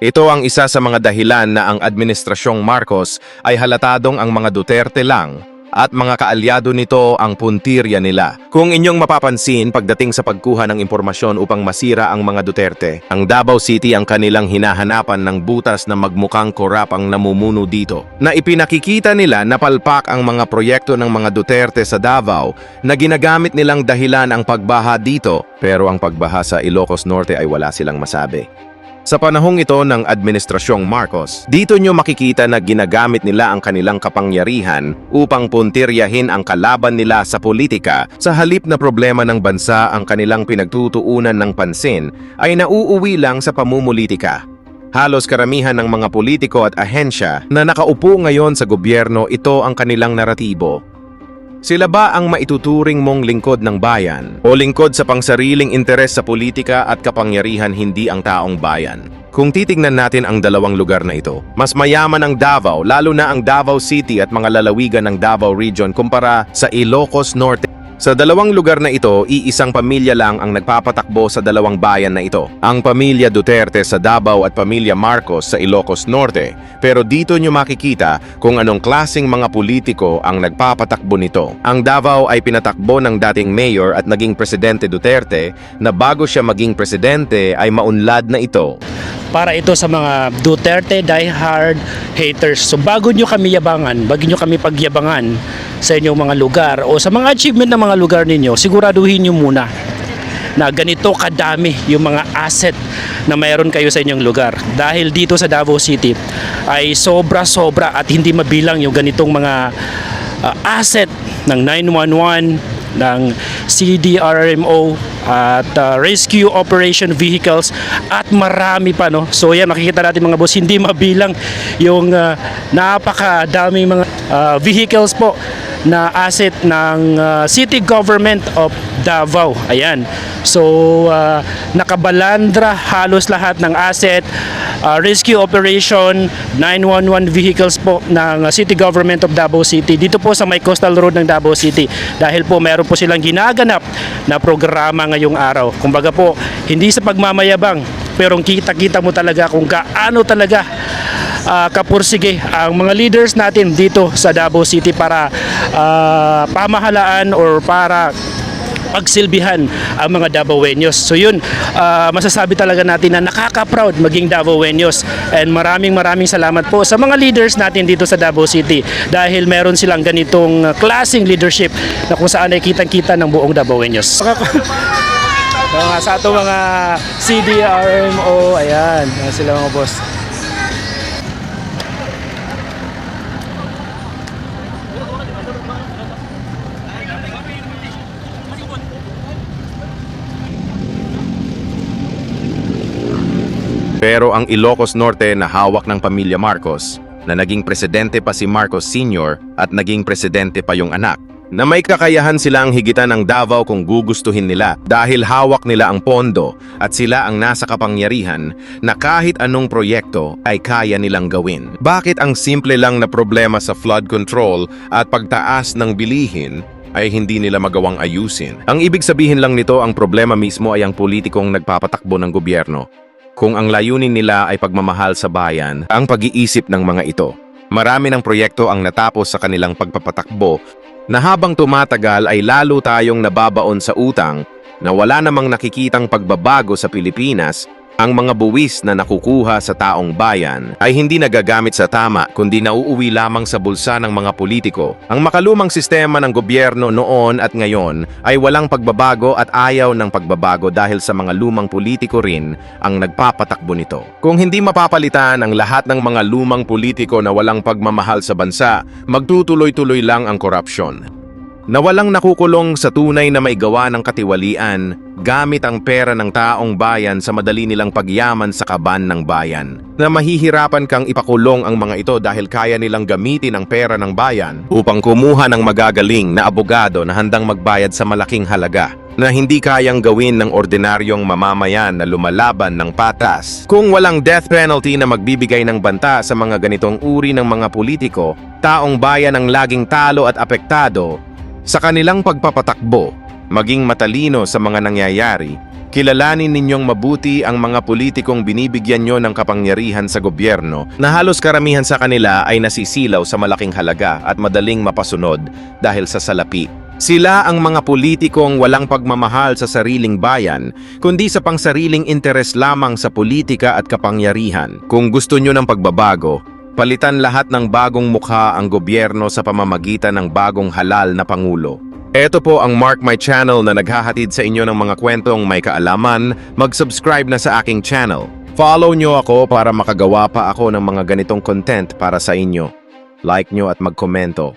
Ito ang isa sa mga dahilan na ang administrasyong Marcos ay halatadong ang mga Duterte lang at mga kaalyado nito ang puntirya nila. Kung inyong mapapansin pagdating sa pagkuha ng impormasyon upang masira ang mga Duterte, ang Davao City ang kanilang hinahanapan ng butas na magmukhang korap ang namumuno dito. Na ipinakikita nila na palpak ang mga proyekto ng mga Duterte sa Davao na ginagamit nilang dahilan ang pagbaha dito, pero ang pagbaha sa Ilocos Norte ay wala silang masabi. Sa panahong ito ng Administrasyong Marcos, dito nyo makikita na ginagamit nila ang kanilang kapangyarihan upang puntiryahin ang kalaban nila sa politika. Sa halip na problema ng bansa ang kanilang pinagtutuunan ng pansin ay nauuwi lang sa pamumulitika. Halos karamihan ng mga politiko at ahensya na nakaupo ngayon sa gobyerno, ito ang kanilang naratibo. Sila ba ang maituturing mong lingkod ng bayan o lingkod sa pangsariling interes sa politika at kapangyarihan, hindi ang taong bayan? Kung titingnan natin ang dalawang lugar na ito, mas mayaman ang Davao, lalo na ang Davao City at mga lalawigan ng Davao Region kumpara sa Ilocos Norte. Sa dalawang lugar na ito, iisang pamilya lang ang nagpapatakbo sa dalawang bayan na ito. Ang pamilya Duterte sa Davao at pamilya Marcos sa Ilocos Norte. Pero dito nyo makikita kung anong klaseng mga politiko ang nagpapatakbo nito. Ang Davao ay pinatakbo ng dating mayor at naging presidente Duterte na bago siya maging presidente ay maunlad na ito. Para ito sa mga Duterte diehard haters. So bago nyo kami yabangan, bago nyo kami pagyabangan sa inyong mga lugar o sa mga achievement ng mga lugar ninyo, siguraduhin nyo muna na ganito kadami yung mga asset na mayroon kayo sa inyong lugar. Dahil dito sa Davao City ay sobra-sobra at hindi mabilang yung ganitong mga asset ng 911, ng CDRMO at rescue operation vehicles at marami pa, no. So yan, makikita natin mga boss, hindi mabilang yung napakadaming mga vehicles po na asset ng City Government of Davao. Ayan. So nakabalandra halos lahat ng asset, rescue operation, 911 vehicles po ng City Government of Davao City dito po sa may Coastal Road ng Davao City, dahil po meron po silang ginaganap na programa ngayong araw. Kumbaga po, hindi sa pagmamayabang, pero kita-kita mo talaga kung gaano talaga kapursige ang mga leaders natin dito sa Davao City para pamahalaan or para pagsilbihan ang mga Davaoenos. So yun, masasabi talaga natin na nakaka-proud maging Davaoenos, and maraming salamat po sa mga leaders natin dito sa Davao City dahil meron silang ganitong klaseng leadership na kung saan ay kitang-kita ng buong Davaoenos. Sa ato mga CDRMO, ayan, sila mga boss. Pero ang Ilocos Norte na hawak ng pamilya Marcos, na naging presidente pa si Marcos Sr. at naging presidente pa yung anak, na may kakayahan silang higitan ng Davao kung gugustuhin nila dahil hawak nila ang pondo at sila ang nasa kapangyarihan na kahit anong proyekto ay kaya nilang gawin. Bakit ang simple lang na problema sa flood control at pagtaas ng bilihin ay hindi nila magawang ayusin? Ang ibig sabihin lang nito, ang problema mismo ay ang politikong nagpapatakbo ng gobyerno. Kung ang layunin nila ay pagmamahal sa bayan, ang pag-iisip ng mga ito. Marami ng proyekto ang natapos sa kanilang pagpapatakbo na habang tumatagal ay lalo tayong nababaon sa utang na wala namang nakikitang pagbabago sa Pilipinas. Ang mga buwis na nakukuha sa taong bayan ay hindi nagagamit sa tama kundi nauuwi lamang sa bulsa ng mga politiko. Ang makalumang sistema ng gobyerno noon at ngayon ay walang pagbabago at ayaw ng pagbabago dahil sa mga lumang politiko rin ang nagpapatakbo nito. Kung hindi mapapalitan ang lahat ng mga lumang politiko na walang pagmamahal sa bansa, magtutuloy-tuloy lang ang korupsyon. Na walang nakukulong sa tunay na may gawa ng katiwalian, gamit ang pera ng taong bayan sa madali nilang pagyaman sa kaban ng bayan. Na mahihirapan kang ipakulong ang mga ito dahil kaya nilang gamitin ang pera ng bayan upang kumuha ng magagaling na abogado na handang magbayad sa malaking halaga, na hindi kayang gawin ng ordinaryong mamamayan na lumalaban ng patas. Kung walang death penalty na magbibigay ng banta sa mga ganitong uri ng mga politiko, taong bayan ang laging talo at apektado sa kanilang pagpapatakbo. Maging matalino sa mga nangyayari, Kilalanin ninyong mabuti ang mga politikong binibigyan nyo ng kapangyarihan sa gobyerno na halos karamihan sa kanila ay nasisilaw sa malaking halaga at madaling mapasunod dahil sa salapi. Sila ang mga politikong walang pagmamahal sa sariling bayan, kundi sa pangsariling interes lamang sa politika at kapangyarihan. Kung gusto nyo ng pagbabago, palitan lahat ng bagong mukha ang gobyerno sa pamamagitan ng bagong halal na pangulo. Ito po ang Mark My Channel na naghahatid sa inyo ng mga kwentong may kaalaman. Mag-subscribe na sa aking channel. Follow nyo ako para makagawa pa ako ng mga ganitong content para sa inyo. Like nyo at magkomento.